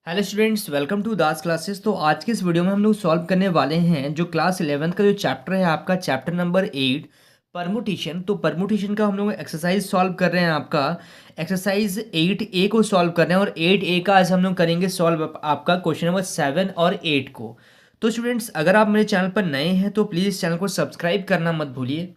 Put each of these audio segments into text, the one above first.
Hello students, welcome to Das classes. तो आज के इस वीडियो में हम लोग सॉल्व करने वाले हैं जो क्लास 11th का जो चैप्टर है आपका चैप्टर नंबर 8 परमुटेशन। तो परमुटेशन का हम लोग एक्सरसाइज सॉल्व कर रहे हैं। आपका एक्सरसाइज 8A को सॉल्व कर रहे हैं और 8A का आज हम लोग करेंगे सॉल्व आपका क्वेश्चन नंबर 7 और 8 को। तो स्टूडेंट्स, अगर आप मेरे चैनल पर नए हैं तो प्लीज़ चैनल को सब्सक्राइब करना मत भूलिए।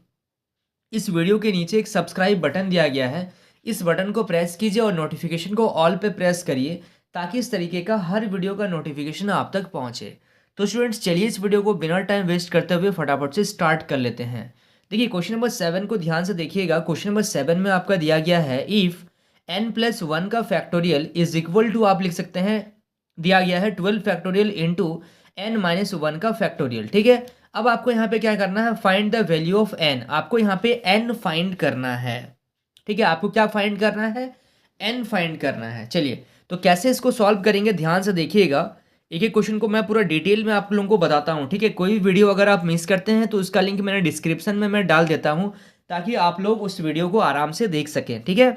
इस वीडियो के नीचे एक सब्सक्राइब बटन दिया गया है, इस बटन को प्रेस कीजिए और नोटिफिकेशन को ऑल पे प्रेस करिए ताकि इस तरीके का हर वीडियो का नोटिफिकेशन आप तक पहुंचे। तो स्टूडेंट्स, चलिए इस वीडियो को बिना टाइम वेस्ट करते हुए फटाफट से स्टार्ट कर लेते हैं। देखिए क्वेश्चन नंबर 7 को ध्यान से देखिएगा। क्वेश्चन नंबर 7 में आपका दिया गया है इफ n+1 का फैक्टोरियल इज इक्वल टू, आप लिख सकते हैं, दिया गया है 12 फैक्टोरियल इंटू n-1 का फैक्टोरियल। ठीक है, अब आपको यहाँ पे क्या करना है, find the value of n। आपको यहाँ पे n फाइंड करना है। ठीक है, आपको क्या फाइंड करना है, n फाइंड करना है। चलिए, तो कैसे इसको सॉल्व करेंगे ध्यान से देखिएगा। एक एक क्वेश्चन को मैं पूरा डिटेल में आप लोगों को बताता हूँ। ठीक है, कोई भी वीडियो अगर आप मिस करते हैं तो उसका लिंक मैंने डिस्क्रिप्शन में मैं डाल देता हूँ ताकि आप लोग उस वीडियो को आराम से देख सकें। ठीक है,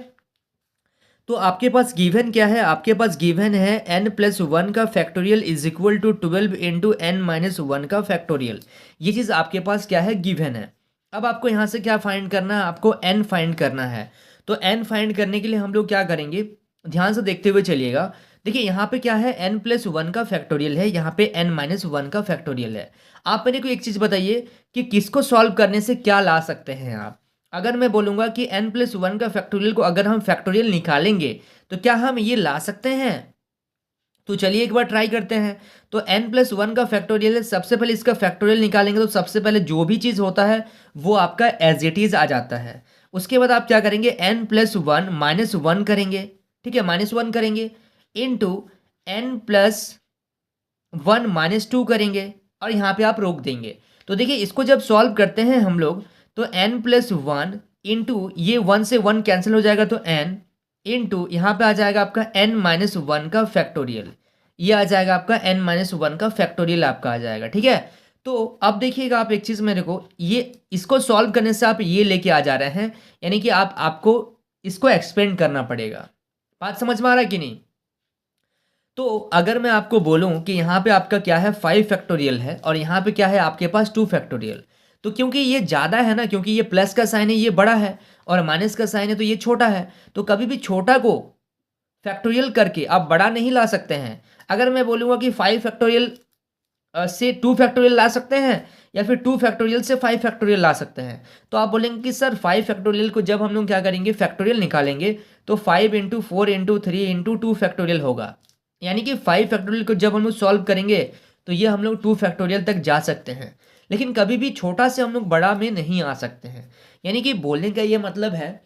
तो आपके पास गिवन क्या है, आपके पास गिवन है n+1 का factorial is equal to 12 into n-1 का फैक्टोरियल। ये चीज़ आपके पास क्या है, गिवन है। अब आपको यहाँ से क्या फाइंड करना है, आपको n फाइंड करना है। तो n फाइंड करने के लिए हम लोग क्या करेंगे, ध्यान से देखते हुए चलिएगा। देखिए यहाँ पे क्या है, n+1 का फैक्टोरियल है, यहाँ पे n-1 का फैक्टोरियल है। आप मेरे को एक चीज़ बताइए कि किसको सॉल्व करने से क्या ला सकते हैं आप। अगर मैं बोलूँगा कि n+1 का फैक्टोरियल को अगर हम फैक्टोरियल निकालेंगे तो क्या हम ये ला सकते हैं। तो चलिए एक बार ट्राई करते हैं। तो n+1 का फैक्टोरियल है, सबसे पहले इसका फैक्टोरियल निकालेंगे तो सबसे पहले जो भी चीज़ होता है वो आपका एज इट इज़ आ जाता है। उसके बाद आप क्या करेंगे, n+1 -1 करेंगे। ठीक है, -1 करेंगे इंटू n+1 -2 करेंगे और यहाँ पे आप रोक देंगे। तो देखिए इसको जब सॉल्व करते हैं हम लोग तो n+1 इंटू ये 1 से 1 कैंसिल हो जाएगा तो n इंटू यहाँ पे आ जाएगा आपका n-1 का फैक्टोरियल। ये आ जाएगा आपका n-1 का फैक्टोरियल आपका आ जाएगा। ठीक है, तो अब देखिएगा आप एक चीज़ मेरे को, ये इसको सॉल्व करने से आप ये लेके आ जा रहे हैं, यानी कि आपको इसको एक्सपेंड करना पड़ेगा। बात समझ में आ रहा है कि नहीं। तो अगर मैं आपको बोलूं कि यहाँ पे आपका क्या है, 5 फैक्टोरियल है और यहाँ पे क्या है आपके पास 2 फैक्टोरियल, तो क्योंकि ये ज़्यादा है ना, क्योंकि ये प्लस का साइन है ये बड़ा है और माइनस का साइन है तो ये छोटा है, तो कभी भी छोटा को फैक्टोरियल करके आप बड़ा नहीं ला सकते हैं। अगर मैं बोलूँगा कि 5 फैक्टोरियल से 2 फैक्टोरियल ला सकते हैं या फिर 2 फैक्टोरियल से 5 फैक्टोरियल ला सकते हैं, तो आप बोलेंगे कि सर 5 फैक्टोरियल को जब हम लोग क्या करेंगे, फैक्टोरियल निकालेंगे तो 5 इंटू 4 इंटू 3 इंटू 2 फैक्टोरियल होगा। यानी कि 5 फैक्टोरियल को जब हम लोग सॉल्व करेंगे तो ये हम लोग 2 फैक्टोरियल तक जा सकते हैं, लेकिन कभी भी छोटा से हम लोग बड़ा में नहीं आ सकते हैं। यानी कि बोलने का ये मतलब है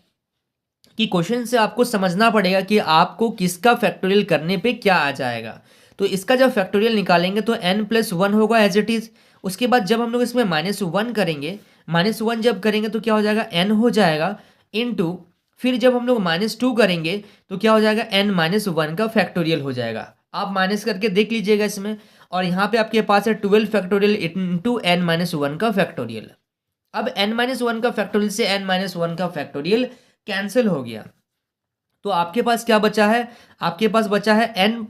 कि क्वेश्चन से आपको समझना पड़ेगा कि आपको किसका फैक्टोरियल करने पे क्या आ जाएगा। तो इसका जब फैक्टोरियल निकालेंगे तो n+1 होगा एज इट इज़। उसके बाद जब हम लोग इसमें -1 करेंगे, -1 जब करेंगे तो क्या हो जाएगा, n हो जाएगा इंटू, फिर जब हम लोग -2 करेंगे तो क्या हो जाएगा, n-1 का फैक्टोरियल हो जाएगा। आप माइनस करके देख लीजिएगा इसमें, और यहाँ पे आपके पास है 12 फैक्टोरियल इंटू n-1 का फैक्टोरियल। अब n-1 का फैक्टोरियल से n-1 का फैक्टोरियल कैंसिल हो गया, तो आपके पास क्या बचा है, आपके पास बचा है n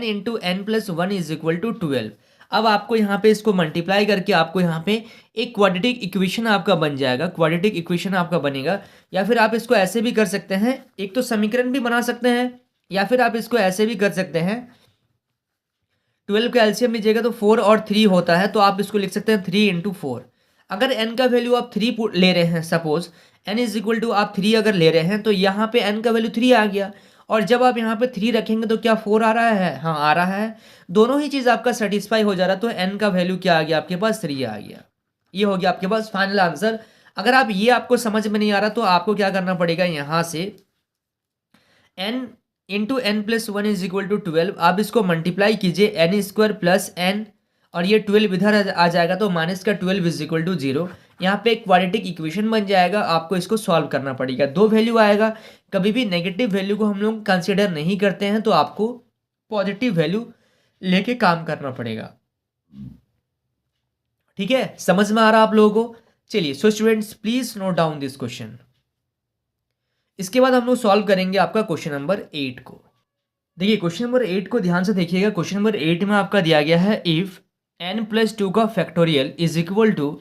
into n+1 is equal to 12। अब आपको यहाँ पे इसको मल्टीप्लाई करके आपको यहाँ पे एक क्वाड्रेटिक इक्वेशन आपका बन जाएगा, क्वाड्रेटिक इक्वेशन आपका बनेगा। या फिर आप इसको ऐसे भी कर सकते हैं, एक तो समीकरण भी बना सकते हैं, या फिर आप इसको ऐसे भी कर सकते हैं, 12 का एलसीएम लीजिएगा तो 4 और 3 होता है, तो आप इसको लिख सकते हैं 3 इंटू 4। अगर n का वैल्यू आप 3 ले रहे हैं, suppose n is equal to आप 3 अगर ले रहे हैं तो यहाँ पे n का वैल्यू 3 आ गया, और जब आप यहाँ पे 3 रखेंगे तो क्या 4 आ रहा है, हाँ आ रहा है। दोनों ही चीज़ आपका सेटिस्फाई हो जा रहा है, तो n का वैल्यू क्या आ गया आपके पास, 3 आ गया। ये हो गया आपके पास फाइनल आंसर। अगर आप ये आपको समझ में नहीं आ रहा तो आपको क्या करना पड़ेगा, यहाँ से n into n+1 is equal to 12, आप इसको मल्टीप्लाई कीजिए n² प्लस n, और ये 12 इधर आ जाएगा तो माइनस का 12 इज इक्वल टू 0। यहाँ पे एक क्वाड्रेटिक इक्वेशन बन जाएगा, आपको इसको सॉल्व करना पड़ेगा। 2 वैल्यू आएगा, कभी भी नेगेटिव वैल्यू को हम लोग कंसिडर नहीं करते हैं, तो आपको पॉजिटिव वैल्यू लेके काम करना पड़ेगा। ठीक है, समझ में आ रहा आप लोगों को। चलिए, so students please note down this question. इसके बाद हम लोग सॉल्व करेंगे आपका क्वेश्चन नंबर 8 को। देखिए क्वेश्चन नंबर 8 को ध्यान से देखिएगा। क्वेश्चन नंबर 8 में आपका दिया गया है इफ n+2 का factorial is equal to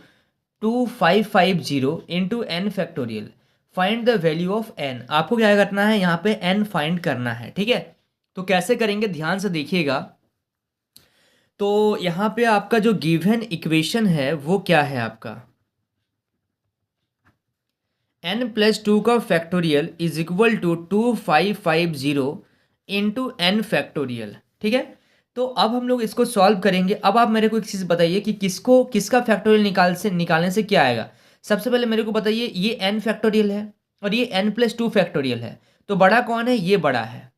2550 into n factorial, find the value of n। आपको क्या करना है, यहाँ पे n फाइंड करना है, ठीक है। तो कैसे करेंगे ध्यान से देखिएगा। तो यहाँ पे आपका जो गिवन इक्वेशन है वो क्या है आपका, n+2 का factorial is equal to 2550 into n factorial, ठीक है। तो अब हम लोग इसको सॉल्व करेंगे। अब आप मेरे को एक चीज़ बताइए कि किसका फैक्टोरियल निकालने से क्या आएगा। सबसे पहले मेरे को बताइए, ये n फैक्टोरियल है और ये n+2 फैक्टोरियल है, तो बड़ा कौन है, ये बड़ा है,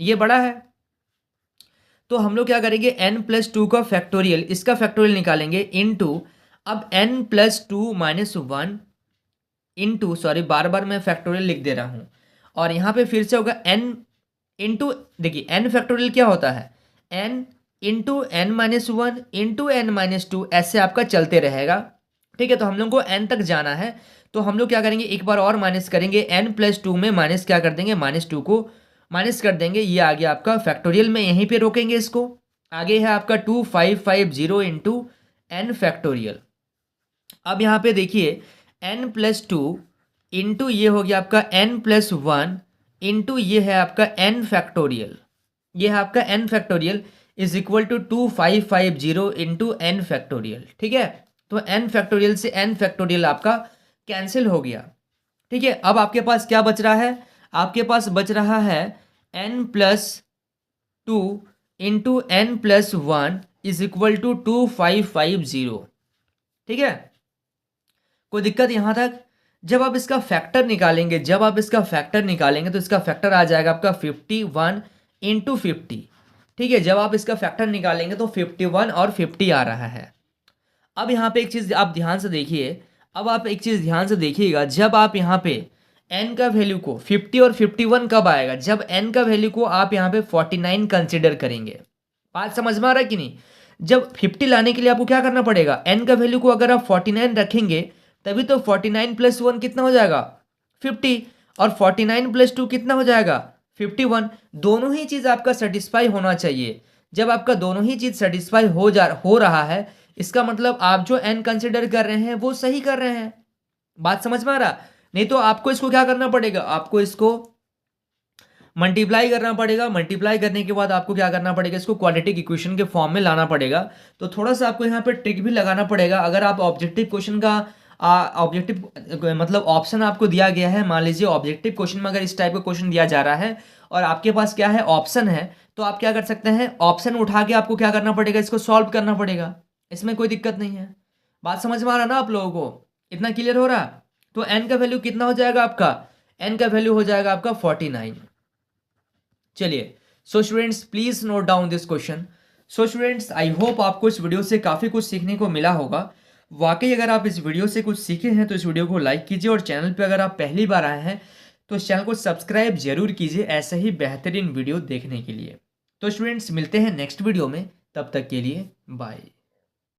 ये बड़ा है। तो हम लोग क्या करेंगे, n+2 का फैक्टोरियल, इसका फैक्टोरियल निकालेंगे इनटू, अब n+2 माइनस 1 इंटू, सॉरी बार बार मैं फैक्टोरियल लिख दे रहा हूँ, और यहाँ पे फिर से होगा n इंटू, देखिए n फैक्टोरियल क्या होता है, n into n-1 into n-2, ऐसे आपका चलते रहेगा, ठीक है। तो हम लोग को n तक जाना है, तो हम लोग क्या करेंगे, एक बार और माइनस करेंगे, n+2 में माइनस क्या कर देंगे, -2 को माइनस कर देंगे, ये आ गया आपका फैक्टोरियल में, यहीं पे रोकेंगे इसको। आगे है आपका 2550 इंटू एन फैक्टोरियल। अब यहाँ पे देखिए n+2 इंटू ये हो गया आपका n+1 इंटू ये है आपका n फैक्टोरियल, ये है आपका n factorial is equal to 2550 into n factorial, ठीक है। तो n फैक्टोरियल से n फैक्टोरियल आपका कैंसिल हो गया, ठीक है। अब आपके पास क्या बच रहा है, आपके पास बच रहा है n+2 into n+1 is equal to 2550, ठीक है। कोई दिक्कत यहाँ तक। जब आप इसका फैक्टर निकालेंगे, तो इसका फैक्टर आ जाएगा आपका 51 इंटू 50, ठीक है। जब आप इसका फैक्टर निकालेंगे तो 51 और 50 आ रहा है। अब यहाँ पे एक चीज़ आप ध्यान से देखिए, जब आप यहाँ पे n का वैल्यू को 50 और 51 कब आएगा, जब n का वैल्यू को आप यहाँ पे 49 कंसिडर करेंगे। बात समझ में आ रहा है कि नहीं। जब 50 लाने के लिए आपको क्या करना पड़ेगा, n का वैल्यू को अगर आप 49 रखेंगे तभी तो 49 + 1 कितना हो जाएगा, 50, और 49 + 2 कितना हो जाएगा, 51। दोनों ही चीज़ आपका सेटिस्फाई होना चाहिए। जब आपका दोनों ही चीज़ सेटिस्फाई हो रहा है, इसका मतलब आप जो n कंसिडर कर रहे हैं वो सही कर रहे हैं। बात समझ में आ रहा। नहीं तो आपको इसको क्या करना पड़ेगा, आपको इसको मल्टीप्लाई करना पड़ेगा। मल्टीप्लाई करने के बाद आपको क्या करना पड़ेगा, इसको क्वाड्रेटिक इक्वेशन के फॉर्म में लाना पड़ेगा। तो थोड़ा सा आपको यहाँ पे ट्रिक भी लगाना पड़ेगा। अगर आप ऑब्जेक्टिव क्वेश्चन का मतलब ऑप्शन आपको दिया गया है, मान लीजिए ऑब्जेक्टिव क्वेश्चन में अगर इस टाइप का क्वेश्चन दिया जा रहा है और आपके पास क्या है, ऑप्शन है, तो आप क्या कर सकते हैं, ऑप्शन उठा के आपको क्या करना पड़ेगा, इसको सॉल्व करना पड़ेगा। इसमें कोई दिक्कत नहीं है। बात समझ में आ रहा ना आप लोगों को, इतना क्लियर हो रहा। तो n का वैल्यू कितना हो जाएगा आपका, n का वैल्यू हो जाएगा आपका 49। चलिए, so students please note down this question. So students I hope आपको इस वीडियो से काफ़ी कुछ सीखने को मिला होगा। वाकई अगर आप इस वीडियो से कुछ सीखे हैं तो इस वीडियो को लाइक कीजिए, और चैनल पे अगर आप पहली बार आए हैं तो इस चैनल को सब्सक्राइब जरूर कीजिए ऐसे ही बेहतरीन वीडियो देखने के लिए। तो स्टूडेंट्स मिलते हैं नेक्स्ट वीडियो में, तब तक के लिए बाय।